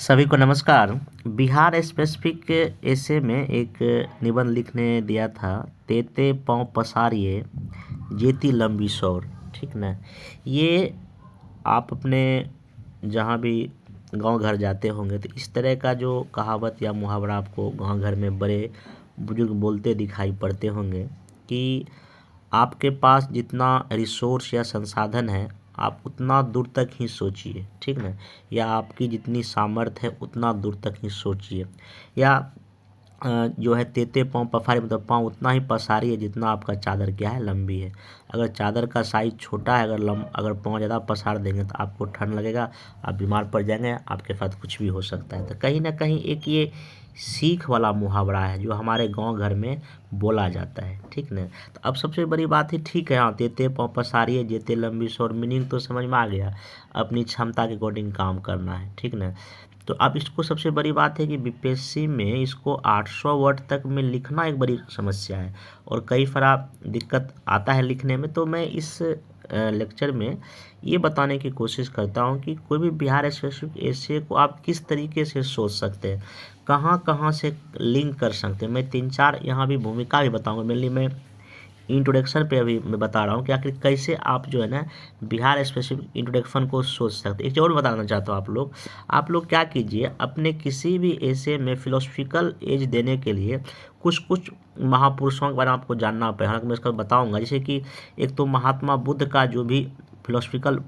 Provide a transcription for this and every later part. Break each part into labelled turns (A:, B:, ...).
A: सभी को नमस्कार। बिहार स्पेसिफिक ऐसे में एक निबंध लिखने दिया था, तेते पाँव पसारिए जेती लंबी सौर। ठीक ना। ये आप अपने जहाँ भी गांव घर जाते होंगे तो इस तरह का जो कहावत या मुहावरा आपको गांव घर में बड़े बुजुर्ग बोलते दिखाई पड़ते होंगे कि आपके पास जितना रिसोर्स या संसाधन है आप उतना दूर तक ही सोचिए। ठीक ना। या आपकी जितनी सामर्थ्य है उतना दूर तक ही सोचिए। या जो है तेते पाँव पसारी मतलब पाँव उतना ही पसारिए जितना आपका चादर क्या है, लंबी है। अगर चादर का साइज छोटा है, अगर पाँव ज़्यादा पसार देंगे तो आपको ठंड लगेगा, आप बीमार पड़ जाएंगे, आपके साथ कुछ भी हो सकता है। तो कहीं ना कहीं एक ये सीख वाला मुहावरा है जो हमारे गांव घर में बोला जाता है। ठीक ना। तो अब सबसे बड़ी बात है, ठीक है, हाँ, तेते पाँव पसारिए जेते लंबी सौर, मीनिंग तो समझ में आ गया, अपनी क्षमता के अकॉर्डिंग काम करना है। ठीक ना। तो अब इसको सबसे बड़ी बात है कि बीपीएससी में इसको 800 वर्ड तक में लिखना एक बड़ी समस्या है और कई फरा दिक्कत आता है लिखने में। तो मैं इस लेक्चर में ये बताने की कोशिश करता हूँ कि कोई भी बिहार स्पेसिफिक एसे को आप किस तरीके से सोच सकते हैं, कहाँ कहाँ से लिंक कर सकते हैं। मैं 3-4 यहाँ भी भूमिका भी बताऊँगा। मेनली मैं इंट्रोडक्शन पे अभी मैं बता रहा हूँ कि आखिर कैसे आप जो है ना बिहार स्पेसिफिक इंट्रोडक्शन को सोच सकते हैं। एक और बताना चाहता हूँ, आप लोग क्या कीजिए, अपने किसी भी ऐसे में फिलोसफिकल एज देने के लिए कुछ कुछ महापुरुषों के बारे में आपको जानना पड़ेगा। हालांकि मैं इसका बताऊँगा, जैसे कि एक तो महात्मा बुद्ध का जो भी फिलोसफिकल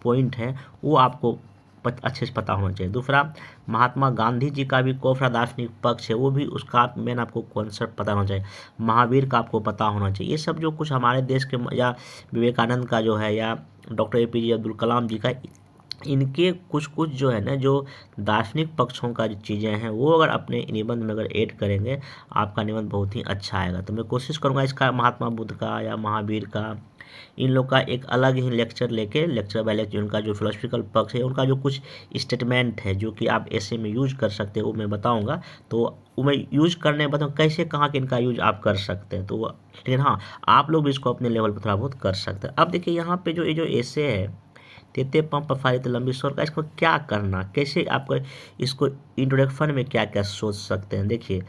A: पॉइंट है वो आपको अच्छे से पता होना चाहिए। दूसरा, महात्मा गांधी जी का भी कौफरा दार्शनिक पक्ष है, वो भी उसका मेन आपको कॉन्सेप्ट पता होना चाहिए। महावीर का आपको पता होना चाहिए। ये सब जो कुछ हमारे देश के या विवेकानंद का जो है या डॉक्टर एपीजे अब्दुल कलाम जी का, इनके कुछ कुछ जो है ना जो दार्शनिक पक्षों का जो चीज़ें हैं वो अगर अपने निबंध में अगर ऐड करेंगे आपका निबंध बहुत ही अच्छा आएगा। तो मैं कोशिश करूँगा इसका महात्मा बुद्ध का या महावीर का, इन लोग का एक अलग ही लेक्चर लेके, लेक्चर बाय लेक्चर उनका जो फिलोसफिकल पक्ष है, उनका जो कुछ स्टेटमेंट है जो कि आप ऐसे में यूज कर सकते हो वो मैं बताऊंगा। तो वो मैं यूज करने बताऊँ कैसे कहाँ के इनका यूज आप कर सकते हैं। तो लेकिन हाँ, आप लोग भी इसको अपने लेवल पर थोड़ा बहुत कर सकते हैं। अब देखिए यहाँ पे जो ये जो ऐसे है तेते पंप पफारित लंबी स्वर का, इसको क्या करना, कैसे आपको इसको इंट्रोडक्शन में क्या क्या सोच सकते हैं। देखिए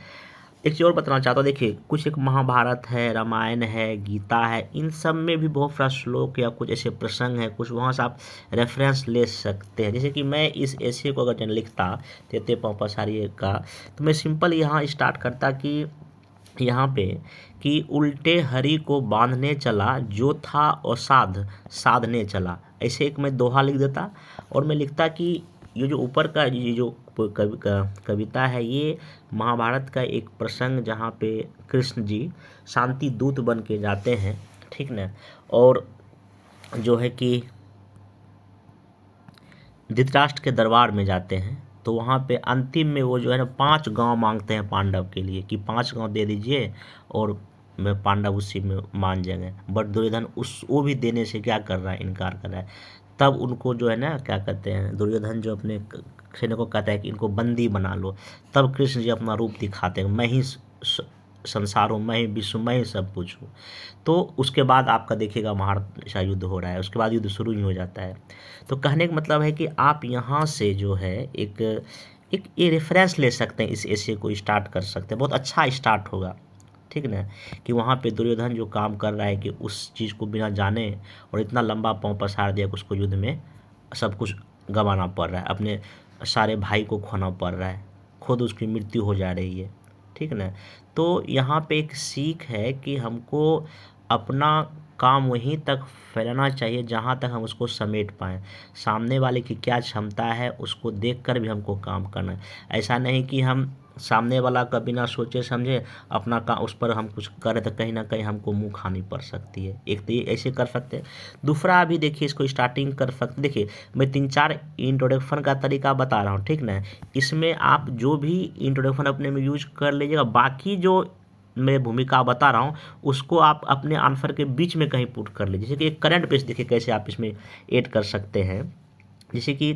A: एक चीज़ और बताना चाहता हूँ। देखिए कुछ एक महाभारत है, रामायण है, गीता है, इन सब में भी बहुत सारा श्लोक या कुछ ऐसे प्रसंग है, कुछ वहाँ से आप रेफरेंस ले सकते हैं। जैसे कि मैं इस ऐसे को अगर लिखता तेते पाँव पसारिए का, तो मैं सिंपल यहाँ स्टार्ट करता कि यहाँ पे कि उल्टे हरि को बांधने चला, जो था असाध साधने चला। ऐसे एक मैं दोहा लिख देता और मैं लिखता कि ये जो ऊपर का ये जो कविता है ये महाभारत का एक प्रसंग जहाँ पे कृष्ण जी शांति दूत बन के जाते हैं। ठीक ना। और जो है कि धृतराष्ट्र के दरबार में जाते हैं तो वहाँ पे अंतिम में वो जो है ना 5 गांव मांगते हैं पांडव के लिए कि 5 गांव दे दीजिए और मैं पांडव उसी में मान जाएंगे। बट दुर्योधन उस वो भी देने से क्या कर रहा है, इनकार कर रहा है। तब उनको जो है ना क्या कहते हैं, दुर्योधन जो अपने सैनिकों को कहता है कि इनको बंदी बना लो। तब कृष्ण जी अपना रूप दिखाते हैं, मैं ही संसार हूँ, मैं ही विश्व, मैं ही सब कुछ हूँ। तो उसके बाद आपका देखिएगा महाभारत का युद्ध हो रहा है, उसके बाद युद्ध शुरू ही हो जाता है। तो कहने का मतलब है कि आप यहाँ से जो है एक एक ये रेफरेंस ले सकते हैं, इस ऐसे को स्टार्ट कर सकते हैं, बहुत अच्छा स्टार्ट होगा। ठीक ना। कि वहाँ पे दुर्योधन जो काम कर रहा है कि उस चीज़ को बिना जाने और इतना लंबा पाँव पसार दिया कि उसको युद्ध में सब कुछ गंवाना पड़ रहा है, अपने सारे भाई को खोना पड़ रहा है, खुद उसकी मृत्यु हो जा रही है। ठीक ना। तो यहाँ पे एक सीख है कि हमको अपना काम वहीं तक फैलाना चाहिए जहाँ तक हम उसको समेट पाएँ। सामने वाले की क्या क्षमता है उसको देखकर भी हमको काम करना है। ऐसा नहीं कि हम सामने वाला का बिना सोचे समझे अपना काम उस पर हम कुछ करें तो कहीं ना कहीं हमको मुँह खानी पड़ सकती है। एक तो ये ऐसे कर सकते हैं। दूसरा भी देखिए इसको स्टार्टिंग कर सकते, देखिए मैं 3-4 इंट्रोडक्शन का तरीका बता रहा हूँ। ठीक ना। इसमें आप जो भी इंट्रोडक्शन अपने में यूज कर लीजिएगा, बाकी जो मैं भूमिका बता रहा हूँ उसको आप अपने आंसर के बीच में कहीं पुट कर लीजिए। जैसे कि एक करंट पेज देखिए कैसे आप इसमें ऐड कर सकते हैं। जैसे कि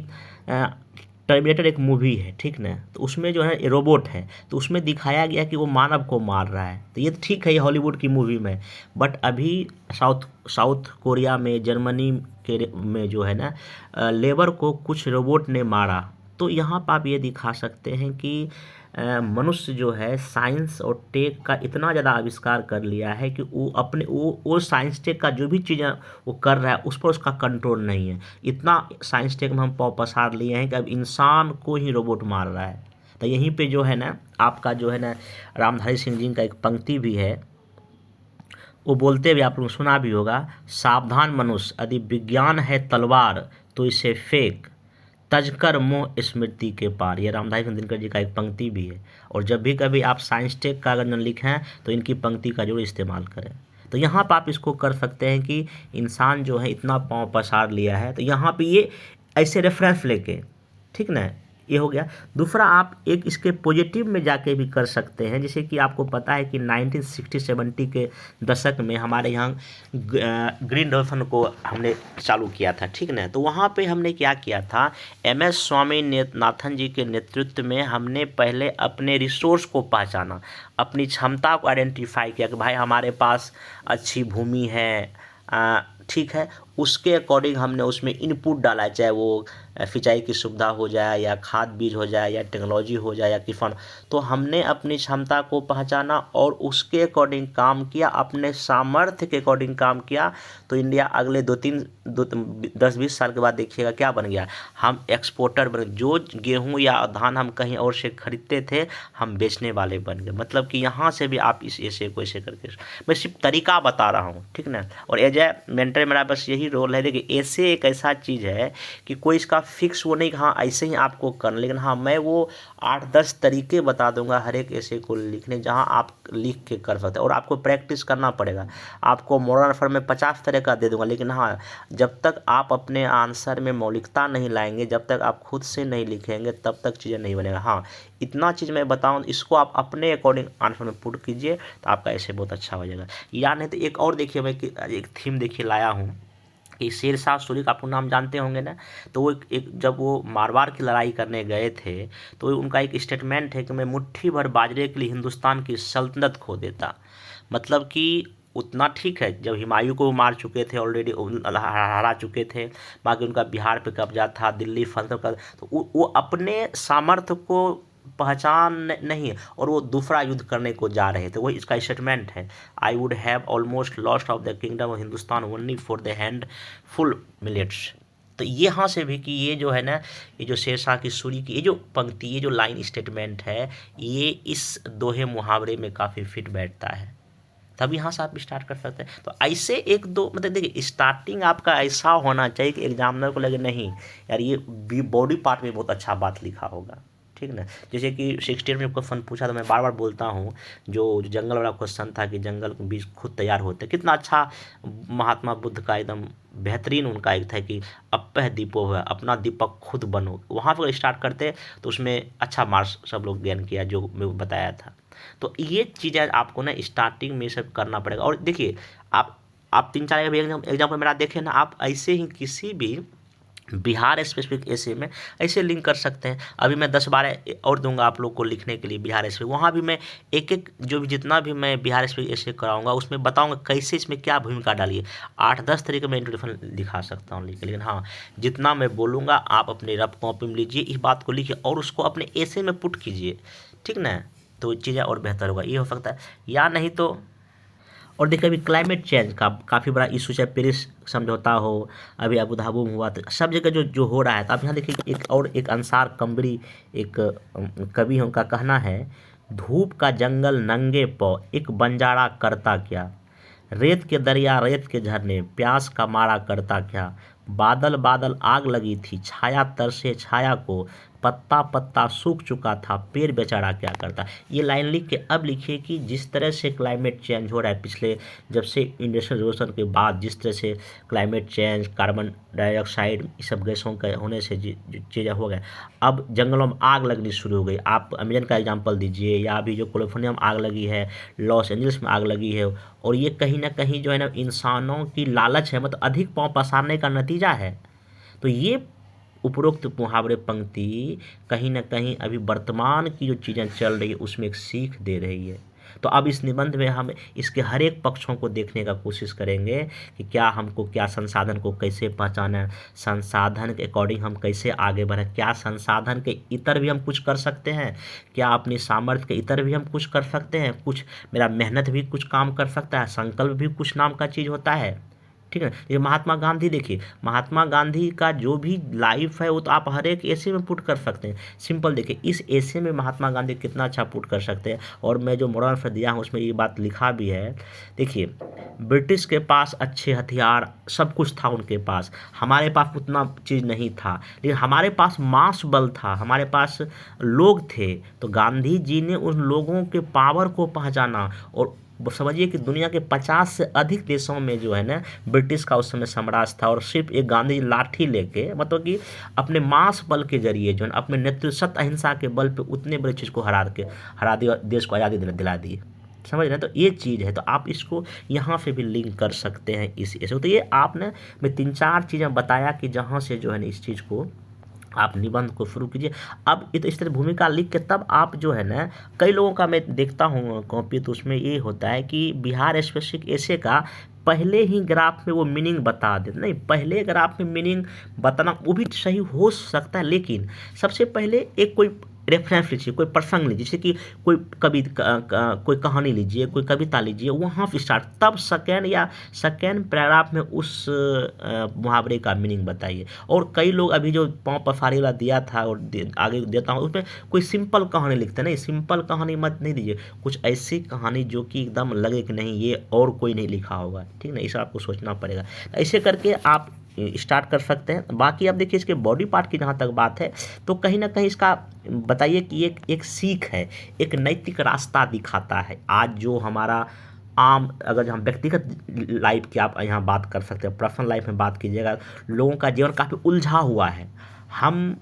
A: टर्मिनेटर एक मूवी है, ठीक ना, तो उसमें जो है रोबोट है, तो उसमें दिखाया गया कि वो मानव को मार रहा है। तो ये तो ठीक है, ये हॉलीवुड की मूवी में, बट अभी साउथ साउथ कोरिया में, जर्मनी के में जो है ना लेबर को कुछ रोबोट ने मारा। तो यहाँ पर आप ये दिखा सकते हैं कि मनुष्य जो है साइंस और टेक का इतना ज़्यादा आविष्कार कर लिया है कि वो अपने वो साइंस टेक का जो भी चीज़ें वो कर रहा है उस पर उसका कंट्रोल नहीं है। इतना साइंस टेक में हम पाँव पसार लिए हैं कि अब इंसान को ही रोबोट मार रहा है। तो यहीं पे जो है ना आपका जो है ना रामधारी सिंह जी का एक पंक्ति भी है, वो बोलते भी आप लोग सुना भी होगा, सावधान मनुष्य यदि विज्ञान है तलवार तो इसे फेंक, तजकर मोह स्मृति के पार। ये रामधारी सिंह दिनकर जी का एक पंक्ति भी है। और जब भी कभी आप साइंस टेक का अगर न लिखें तो इनकी पंक्ति का जरूर इस्तेमाल करें। तो यहाँ पर आप इसको कर सकते हैं कि इंसान जो है इतना पाँव पसार लिया है, तो यहाँ पे ये ऐसे रेफरेंस लेके, ठीक ना, ये हो गया। दूसरा आप एक इसके पॉजिटिव में जाके भी कर सकते हैं, जैसे कि आपको पता है कि 1960-70 के दशक में हमारे यहाँ ग्रीन रेवोल्यूशन को हमने चालू किया था, ठीक ना। तो वहाँ पे हमने क्या किया था, MS स्वामीनाथन जी के नेतृत्व में हमने पहले अपने रिसोर्स को पहचाना, अपनी क्षमता को आइडेंटिफाई किया कि भाई हमारे पास अच्छी भूमि है, ठीक है, उसके अकॉर्डिंग हमने उसमें इनपुट डाला है, चाहे वो सिंचाई की सुविधा हो जाए या खाद बीज हो जाए या टेक्नोलॉजी हो जाए या किसान। तो हमने अपनी क्षमता को पहचाना और उसके अकॉर्डिंग काम किया, अपने सामर्थ्य के अकॉर्डिंग काम किया। तो इंडिया अगले 10-20 साल के बाद देखिएगा क्या बन गया, हम एक्सपोर्टर बन गए। जो गेहूँ या धान हम कहीं और से खरीदते थे हम बेचने वाले बन गए। मतलब कि यहाँ से भी आप इस ऐसे को ऐसे करके, मैं सिर्फ तरीका बता रहा हूँ, ठीक ना। और एज ए मेंटर मेरा बस यही रोल है। देखिए ऐसे एक ऐसा चीज़ है कि कोई इसका फिक्स वो नहीं कि हाँ ऐसे ही आपको करना, लेकिन हाँ मैं वो 8-10 तरीके बता दूंगा हर एक ऐसे को लिखने, जहाँ आप लिख के कर सकते हैं। और आपको प्रैक्टिस करना पड़ेगा। आपको मॉडर्न फॉर्म में 50 तरह का दे दूंगा, लेकिन हाँ जब तक आप अपने आंसर में मौलिकता नहीं लाएंगे, जब तक आप खुद से नहीं लिखेंगे, तब तक चीज़ें नहीं बनेगा। हाँ इतना चीज़ मैं बताऊँ, इसको आप अपने अकॉर्डिंग आंसर में पुट कीजिए तो आपका ऐसे बहुत अच्छा हो जाएगा। या नहीं तो एक और देखिए, मैं एक थीम देखिए लाया हूँ कि शेरशाह सूरी का आपको नाम जानते होंगे ना। तो वो एक जब वो मारवाड़ की लड़ाई करने गए थे तो उनका एक स्टेटमेंट है कि मैं मुट्ठी भर बाजरे के लिए हिंदुस्तान की सल्तनत खो देता। मतलब कि उतना ठीक है, जब हुमायूं को मार चुके थे ऑलरेडी, हरा चुके थे, बाकी उनका बिहार पे कब्जा था, दिल्ली फंस का, तो वो अपने सामर्थ्य को पहचान नहीं है और वो दूसरा युद्ध करने को जा रहे थे। वही इसका स्टेटमेंट है, I would have almost lost of the kingdom of Hindustan only for the hand full millets. तो ये यहाँ से भी कि ये जो है ना, ये जो शेरशाह की सूरी की ये जो पंक्ति, ये जो लाइन स्टेटमेंट है, ये इस दोहे मुहावरे में काफ़ी फिट बैठता है। तब यहाँ से आप स्टार्ट कर सकते हैं। तो ऐसे एक दो मतलब देखिए स्टार्टिंग आपका ऐसा होना चाहिए कि एग्जामिनर को लगे नहीं यार ये बॉडी पार्ट में बहुत अच्छा बात लिखा होगा, ठीक ना। जैसे कि 16 में क्वेश्चन पूछा तो मैं बार बार बोलता हूँ, जो जंगल वाला क्वेश्चन था कि जंगल के बीज खुद तैयार होते, कितना अच्छा महात्मा बुद्ध का एकदम बेहतरीन उनका एक था कि अपह दीपो है, अपना दीपक खुद बनो। वहाँ पर स्टार्ट करते तो उसमें अच्छा मार्क्स सब लोग गेन किया जो मैं बताया था। तो ये चीज़ें आपको ना स्टार्टिंग में सब करना पड़ेगा। और देखिए आप 3-4 एग्जाम्पल मेरा देखें ना, आप ऐसे ही किसी भी बिहार स्पेसिफिक ऐसे में ऐसे लिंक कर सकते हैं। अभी मैं 10-12 और दूंगा आप लोग को लिखने के लिए बिहार स्पेसिफिक, वहाँ भी मैं एक जो भी जितना भी मैं बिहार स्पेसिफिक ऐसे कराऊंगा उसमें बताऊंगा कैसे इसमें क्या भूमिका डालिए। 8-10 तरीके मैं इंट्रोडक्शन दिखा सकता हूँ लेकिन हाँ जितना मैं बोलूँगा आप अपने रफ कॉपी में लीजिए, इस बात को लिखिए और उसको अपने ऐसे में पुट कीजिए, ठीक ना। तो चीज़ें और बेहतर होगा, ये हो सकता है। या नहीं तो और देखिए अभी क्लाइमेट चेंज का काफ़ी बड़ा इशू, चाहे पेरिस समझौता हो, अभी अबू धाबी में हुआ, तो सब जगह जो हो रहा है। तो आप यहाँ देखिए एक अंसार कम्बरी एक कवि है, उनका कहना है, धूप का जंगल नंगे पौ एक बंजारा करता क्या, रेत के दरिया रेत के झरने प्यास का मारा करता क्या, बादल बादल आग लगी थी छाया तरसे छाया को, पत्ता पत्ता सूख चुका था पेड़ बेचारा क्या करता। ये लाइन लिख के अब लिखिए कि जिस तरह से क्लाइमेट चेंज हो रहा है, पिछले जब से इंडस्ट्रियल रिवॉल्यूशन के बाद जिस तरह से क्लाइमेट चेंज, कार्बन डाइऑक्साइड ये सब गैसों के होने से चीज़ें हो गए, अब जंगलों में आग लगनी शुरू हो गई। आप अमेजन का एग्जांपल दीजिए, या अभी जो कैलिफोर्निया में आग लगी है, लॉस एंजल्स में आग लगी है। और ये कहीं ना कहीं जो है ना इंसानों की लालच है, मतलब अधिक पाँव पसारने का नतीजा है। तो ये उपरोक्त मुहावरे पंक्ति कहीं ना कहीं अभी वर्तमान की जो चीज़ें चल रही है उसमें एक सीख दे रही है। तो अब इस निबंध में हम इसके हर एक पक्षों को देखने का कोशिश करेंगे कि क्या हमको क्या संसाधन को कैसे पहचाना, संसाधन के अकॉर्डिंग हम कैसे आगे बढ़ें, क्या संसाधन के इतर भी हम कुछ कर सकते हैं, क्या अपनी सामर्थ्य के इतर भी हम कुछ कर सकते हैं, कुछ मेरा मेहनत भी कुछ काम कर सकता है, संकल्प भी कुछ नाम का चीज़ होता है। ठीक है, ये महात्मा गांधी देखिए, महात्मा गांधी का जो भी लाइफ है वो तो आप हर एक एसे में पुट कर सकते हैं। सिंपल देखिए, इस एसे में महात्मा गांधी कितना अच्छा पुट कर सकते हैं, और मैं जो मोरल ऑफ दिया हूँ उसमें ये बात लिखा भी है। देखिए, ब्रिटिश के पास अच्छे हथियार सब कुछ था उनके पास, हमारे पास उतना चीज़ नहीं था, लेकिन हमारे पास मास बल था, हमारे पास लोग थे। तो गांधी जी ने उन लोगों के पावर को पहचाना, और समझिए कि दुनिया के 50 से अधिक देशों में जो है ना ब्रिटिश का उस समय साम्राज्य था, और सिर्फ एक गांधी लाठी लेके, मतलब कि अपने मास बल के जरिए जो है अपने नेतृत्व सत्य अहिंसा के बल पे उतने बड़े चीज़ को हरा दिया, देश को आज़ादी दिला दी। समझ रहे हैं, तो ये चीज़ है, तो आप इसको यहाँ से भी लिंक कर सकते हैं इस ऐसे। तो ये आपने मैं 3-4 चीज़ें बताया कि जहाँ से जो है ना इस चीज़ को आप निबंध को शुरू कीजिए। अब इस तरह भूमिका लिख के तब आप जो है ना, कई लोगों का मैं देखता हूँ कॉपी, तो उसमें ये होता है कि बिहार स्पेसिफिक ऐसे का पहले ही ग्राफ में वो मीनिंग बता देते। नहीं, पहले ग्राफ में मीनिंग बताना वो भी सही हो सकता है, लेकिन सबसे पहले एक कोई रेफरेंस लीजिए, कोई प्रसंग लीजिए, जैसे कि कोई कोई कहानी लीजिए, कोई कविता लीजिए, वहाँ से स्टार्ट, तब सेकेंड पैराग्राफ में उस मुहावरे का मीनिंग बताइए। और कई लोग अभी जो पाँव पसारी वाला दिया था और आगे देता हूँ, उसमें कोई सिंपल कहानी लिखते नहीं, सिंपल कहानी मत नहीं दीजिए, कुछ ऐसी कहानी जो कि एकदम लगे कि नहीं ये और कोई नहीं लिखा होगा। ठीक है ना, इसे आपको सोचना पड़ेगा। ऐसे करके आप स्टार्ट कर सकते हैं। बाकी अब देखिए, इसके बॉडी पार्ट की जहाँ तक बात है, तो कहीं ना कहीं इसका बताइए कि एक सीख है, एक नैतिक रास्ता दिखाता है। आज जो हमारा आम, अगर हम व्यक्तिगत लाइफ की आप यहाँ बात कर सकते हैं, पर्सनल लाइफ में बात कीजिएगा, लोगों का जीवन काफ़ी उलझा हुआ है, हम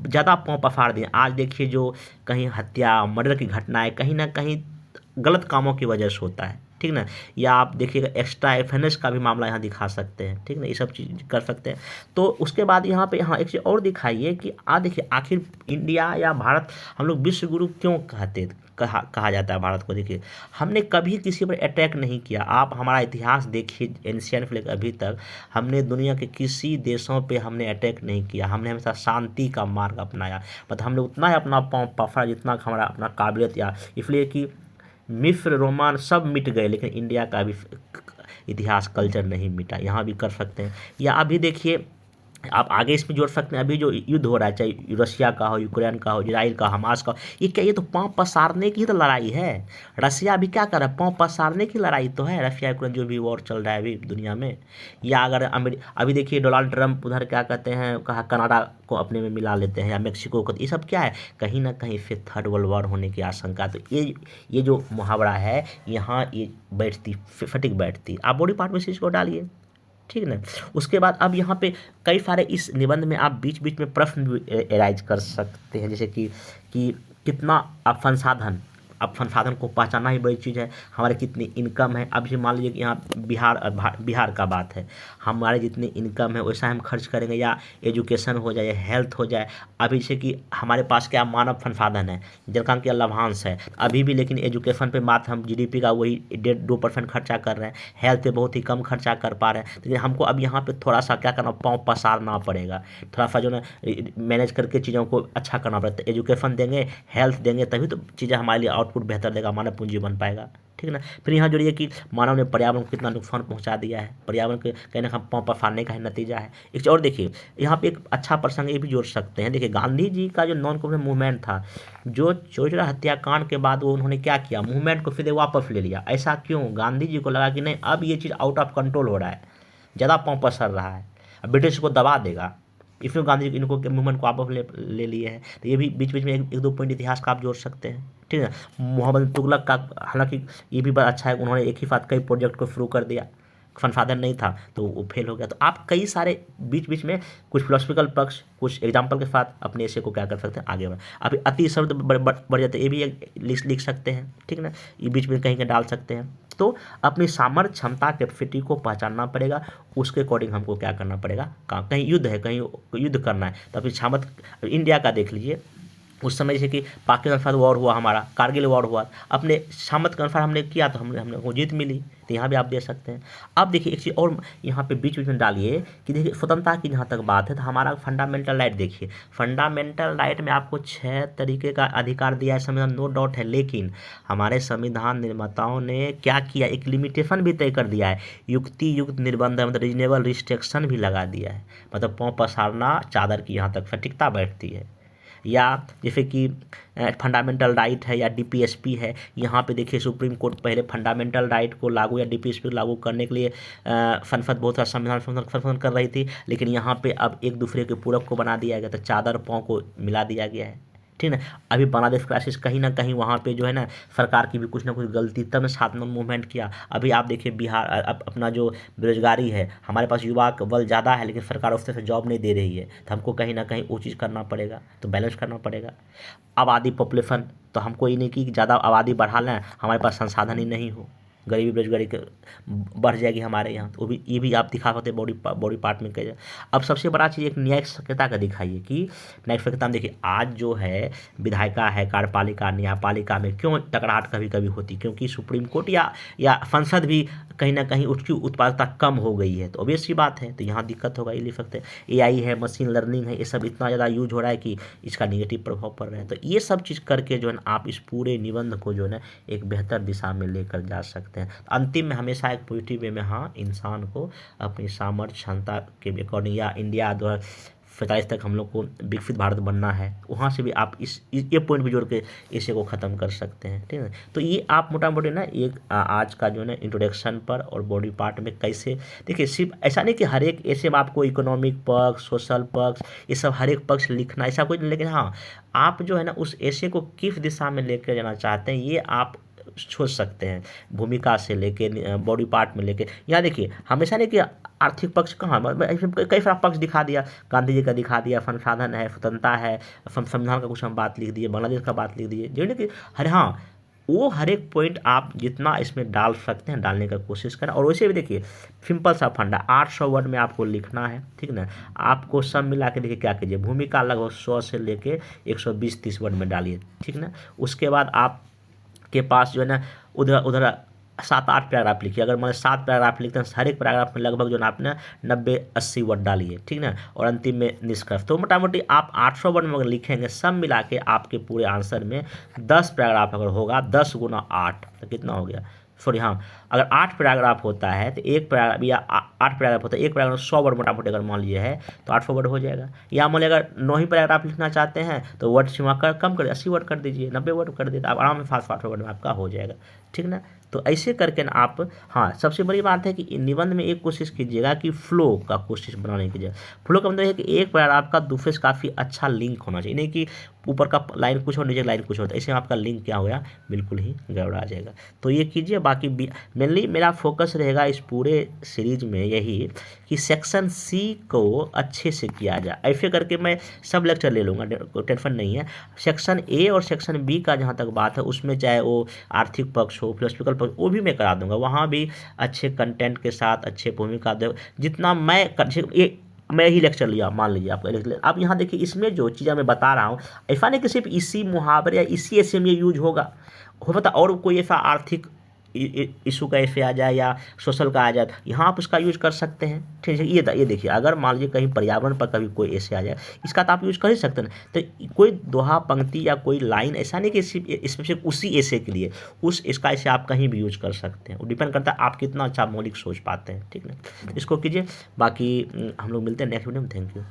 A: ज़्यादा पाँव पसार दिए। आज देखिए, जो कहीं हत्या मर्डर की घटनाएं कहीं ना कहीं गलत कामों की वजह से होता है। ठीक ना, या आप देखिएगा एक्स्ट्रा एफएनएस का भी मामला यहाँ दिखा सकते हैं। ठीक ना, ये सब चीज़ कर सकते हैं। तो उसके बाद यहाँ पे एक चीज़ और दिखाइए कि देखिए, आखिर इंडिया या भारत, हम लोग विश्व गुरु क्यों कहा जाता है भारत को। देखिए, हमने कभी किसी पर अटैक नहीं किया। आप हमारा इतिहास देखिए, एंशिएंट से लेकर अभी तक हमने दुनिया के किसी देशों पे हमने अटैक नहीं किया। हमने हमेशा शांति का मार्ग अपनाया, मतलब हमने उतना ही अपना पाँव पसारा जितना हमारा अपना काबिलियत, या इसलिए कि मिस्र रोमान सब मिट गए, लेकिन इंडिया का भी इतिहास कल्चर नहीं मिटा। यहाँ भी कर सकते हैं। या अभी देखिए, आप आगे इसमें जोड़ सकते हैं, अभी जो युद्ध हो रहा है, चाहे रशिया का हो, यूक्रेन का हो, इजराइल का, हमास का, ये क्या, ये तो पाँव पसारने की तो लड़ाई है। रशिया अभी क्या कर रहा है, पाँव पसारने की लड़ाई तो है, रशिया यूक्रेन जो भी वॉर चल रहा है अभी दुनिया में। या अगर अभी देखिए, डोनाल्ड ट्रंप उधर क्या कहते हैं, कहा कनाडा को अपने में मिला लेते हैं, या मेक्सिको को, ये सब क्या है, कहीं ना कहीं फिर थर्ड वर्ल्ड वॉर होने की आशंका। तो ये जो मुहावरा है यहाँ, ये बैठती फटिक बैठती। आप बॉडी पार्ट में चीज़ को डालिए। ठीक ना, उसके बाद अब यहाँ पे कई सारे इस निबंध में आप बीच बीच में प्रश्न भी एराइज कर सकते हैं, जैसे कि कितना आप संसाधन को पहचानना ही बड़ी चीज़ है। हमारे कितनी इनकम है, अब जैसे मान लीजिए कि यहाँ बिहार का बात है, हमारे जितनी इनकम है वैसा हम खर्च करेंगे, या एजुकेशन हो जाए, हेल्थ हो जाए। अभी जैसे कि हमारे पास क्या मानव संसाधन है, जनसंख्या लाभांश है अभी भी, लेकिन एजुकेशन पे मात्र हम जीडीपी का वही 1.5-2% खर्चा कर रहे हैं, हेल्थ पे बहुत ही कम खर्चा कर पा रहे हैं। लेकिन हमको अब यहाँ पे थोड़ा सा क्या करना, पाँव पसारना पड़ेगा, थोड़ा सा जो ना मैनेज करके चीज़ों को अच्छा करना पड़ेगा। तो एजुकेशन देंगे, हेल्थ देंगे, तभी तो चीज़ें हमारे लिए आउटपुट बेहतर देगा, मानव पूंजी बन पाएगा। ठीक ना, फिर यहाँ जोड़िए कि मानव ने पर्यावरण को कितना नुकसान पहुंचा दिया है, पर्यावरण के कहीं ना कहीं पाँव पसारने का ही नतीजा है। एक और देखिए, यहाँ पे एक अच्छा प्रसंग ये भी जोड़ सकते हैं। देखिए, गांधी जी का जो नॉन कॉन्फिडेंस मूवमेंट था, जो चौरा हत्याकांड के बाद वो उन्होंने क्या किया, मूवमेंट को फिर वापस ले लिया। ऐसा क्यों, गांधी जी को लगा कि नहीं, अब ये चीज़ आउट ऑफ कंट्रोल हो रहा है, ज़्यादा पाँव पसर रहा है, ब्रिटिश को दबा देगा, इसमें गांधी जी इनको मूवमेंट को वापस ले लिए हैं। तो ये भी बीच बीच में एक दो पॉइंट इतिहास का आप जोड़ सकते हैं। ठीक है, मोहम्मद तुगलक का, हालांकि ये भी बड़ा अच्छा है, उन्होंने एक ही साथ कई प्रोजेक्ट को शुरू कर दिया, संसाधन नहीं था तो वो फेल हो गया। तो आप कई सारे बीच बीच में कुछ फिलोसफिकल पक्ष, कुछ एग्जाम्पल के साथ अपने ऐसे को क्या कर सकते हैं, आगे बढ़। अभी अति शब्द बढ़ जाते हैं, ये भी लिख सकते हैं। ठीक ना, ये बीच में कहीं डाल सकते हैं। तो अपनी सामर्थ्य, क्षमता, कैपेसिटी को पहचानना पड़ेगा, उसके अकॉर्डिंग हमको क्या करना पड़ेगा, कहीं युद्ध है, कहीं युद्ध करना है तो अपनी सामर्थ्य। इंडिया का देख लीजिए, उस समय जैसे कि पाकिस्तान के साथ वॉर हुआ, हमारा कारगिल वॉर हुआ, अपने सामत के अनुसार हमने किया तो हमने हमने वो जीत मिली। तो यहाँ भी आप दे सकते हैं। अब देखिए एक चीज़ और यहाँ पे बीच बीच में डालिए कि देखिए स्वतंत्रता की जहाँ तक बात है तो हमारा फंडामेंटल राइट देखिए, फंडामेंटल राइट में आपको 6 तरीके का अधिकार दिया है संविधान, नो डाउट है, लेकिन हमारे संविधान निर्माताओं ने क्या किया, एक लिमिटेशन भी तय कर दिया है, युक्ति युक्त निर्बंध मतलब रीजनेबल रिस्ट्रिक्शन भी लगा दिया है, मतलब पाँव पसारना चादर की यहाँ तक सटीकता बैठती है। या जैसे कि फंडामेंटल राइट है या डीपीएसपी है, यहाँ पे देखिए सुप्रीम कोर्ट पहले फंडामेंटल राइट को लागू या डीपीएसपी को लागू करने के लिए संसद बहुत सारा संशोधन कर रही थी, लेकिन यहाँ पे अब एक दूसरे के पूरक को बना दिया गया, तो चादर पाँव को मिला दिया गया है, ठीक है। अभी बांग्लादेश क्राइसिस कहीं ना कहीं वहाँ पे जो है ना सरकार की भी कुछ ना कुछ गलती, तब ने 7 नंबर मूवमेंट किया। अभी आप देखिए बिहार अपना जो बेरोजगारी है, हमारे पास युवा का बल ज़्यादा है लेकिन सरकार उस तरह से जॉब नहीं दे रही है, तो हमको कहीं ना कहीं वो चीज़ करना पड़ेगा, तो बैलेंस करना पड़ेगा। आबादी पॉपुलेशन, तो हमको ये नहीं कि ज़्यादा आबादी बढ़ा लें, हमारे पास संसाधन ही नहीं हो, गरीबी बेरोजगारी बढ़ जाएगी हमारे यहाँ, तो वो भी ये भी आप दिखा सकते हैं बॉडी पार्ट में कह। अब सबसे बड़ा चीज़ एक न्यायिक सक्रियता का दिखाइए कि न्यायिक सक्रियता में देखिए आज जो है विधायिका है, कार्यपालिका, न्यायपालिका में क्यों टकराहट कभी कभी होती, क्योंकि सुप्रीम कोर्ट या संसद भी कहीं ना कहीं उसकी उत्पादकता कम हो गई है, तो ऑब्वियस सी बात है, तो यहाँ दिक्कत होगा। ये लिख सकते हैं एआई है, मशीन लर्निंग है, ये सब इतना ज़्यादा यूज हो रहा है कि इसका निगेटिव प्रभाव पड़ रहा है। तो ये सब चीज़ करके जो है ना आप इस पूरे निबंध को जो है ना एक बेहतर दिशा में लेकर जा सकते हैं। अंतिम में हमेशा एक पॉजिटिव वे में हाँ इंसान को अपनी सामर्थ्य क्षमता के अकॉर्डिंग या इंडिया 2047 तक हम लोग को विकसित भारत बनना है, वहाँ से भी आप ये पॉइंट भी जोड़ के इसे को ख़त्म कर सकते हैं, ठीक है। तो ये आप मोटा मोटी ना एक आज का जो है ना इंट्रोडक्शन पर और बॉडी पार्ट में कैसे देखिए, सिर्फ ऐसा नहीं कि हर एक ऐसे में आपको इकोनॉमिक पक्ष, सोशल पक्ष, ये सब हर एक पक्ष लिखना ऐसा कुछ नहीं, लेकिन हाँ आप जो है ना उस ऐसे को किस दिशा में लेकर जाना चाहते हैं ये आप सोच सकते हैं, भूमिका से लेके बॉडी पार्ट में लेके। यहाँ देखिए हमेशा नहीं कि आर्थिक पक्ष कहाँ, कई सारा पक्ष दिखा दिया, गांधी जी का दिखा दिया, संसाधन है, स्वतंत्रता है, संविधान का कुछ हम बात लिख दिए, बांग्लादेश का बात लिख दिए, जो कि हाँ वो हर एक पॉइंट आप जितना इसमें डाल सकते हैं डालने का कोशिश करें। और वैसे भी देखिए सिंपल सा फंडा 800 वर्ड में आपको लिखना है, ठीक ना। आपको सब मिला के देखिए क्या कीजिए, भूमिका लगभग 100 से लेके 120-30 वर्ड में डालिए, ठीक ना। उसके बाद आप के पास जो है ना उधर 7-8 पैराग्राफ लिखिए। अगर मतलब 7 पैराग्राफ लिखते हैं हर एक पैराग्राफ में लगभग जो है ना आपने 90-80 वर्ड डालिए, ठीक ना। और अंतिम में निष्कर्ष, तो मोटा मोटी आप 800 वर्ड में अगर लिखेंगे सब मिला के आपके पूरे आंसर में 10 पैराग्राफ अगर होगा, 10 गुना 8 तो कितना हो गया, सॉरी हाँ अगर 8 पैराग्राफ होता है तो एक पैराग्राफ या 8 पैराग्राफ होता है, एक पैराग्राफ 100 वर्ड मोटा मोटी अगर मान लीजिए है तो 800 वर्ड हो जाएगा। या मान लीजिए अगर 9 ही पैराग्राफ लिखना चाहते हैं तो वर्ड सीमा कम कर 80 वर्ड कर दीजिए, 90 वर्ड कर दीजिए, आप आराम से 800 वर्ड में आपका हो जाएगा, ठीक ना। तो ऐसे करके ना आप हाँ सबसे बड़ी बात है कि निबंध में एक कोशिश कीजिएगा कि फ्लो का कोशिश बनाने की। फ्लो का मतलब है कि एक पैराग्राफ का दूसरे से काफ़ी अच्छा लिंक होना चाहिए, नहीं कि ऊपर का लाइन कुछ और नीचे लाइन कुछ और, ऐसे में आपका लिंक क्या हो गया बिल्कुल ही गड़बड़ा जाएगा। तो ये कीजिए। बाकी मेनली मेरा फोकस रहेगा इस पूरे सीरीज में यही कि सेक्शन सी को अच्छे से किया जाए। ऐसे करके मैं सब लेक्चर ले लूँगा, टेंशन नहीं है। सेक्शन ए और सेक्शन बी का जहाँ तक बात है उसमें चाहे वो आर्थिक पक्ष हो, फिलोसफिकल पक्ष, वो भी मैं करा दूँगा, वहाँ भी अच्छे कंटेंट के साथ अच्छे भूमिका दे जितना मैं ही लेक्चर लिया मान लीजिए आप यहाँ देखिए इसमें जो चीज़ें मैं बता रहा हूँ ऐसा नहीं कि सिर्फ इसी मुहावरे या इसी ऐसे में यूज होगा, हो पता और कोई ऐसा आर्थिक इशू का ऐसे आ जाए या सोशल का आ जाए, यहाँ आप उसका यूज कर सकते हैं, ठीक है। ये देखिए अगर मान लीजिए कहीं पर्यावरण पर कभी कोई ऐसे आ जाए इसका तो आप यूज कर ही सकते हैं। तो कोई दोहा पंक्ति या कोई लाइन ऐसा नहीं कि सिर्फ उसी ऐसे के लिए इसका ऐसे आप कहीं भी यूज कर सकते हैं, वो डिपेंड करता है आप कितना अच्छा मौलिक सोच पाते हैं, ठीक है। इसको कीजिए। बाकी हम लोग मिलते हैं नेक्स्ट वीडियो में। Thank you.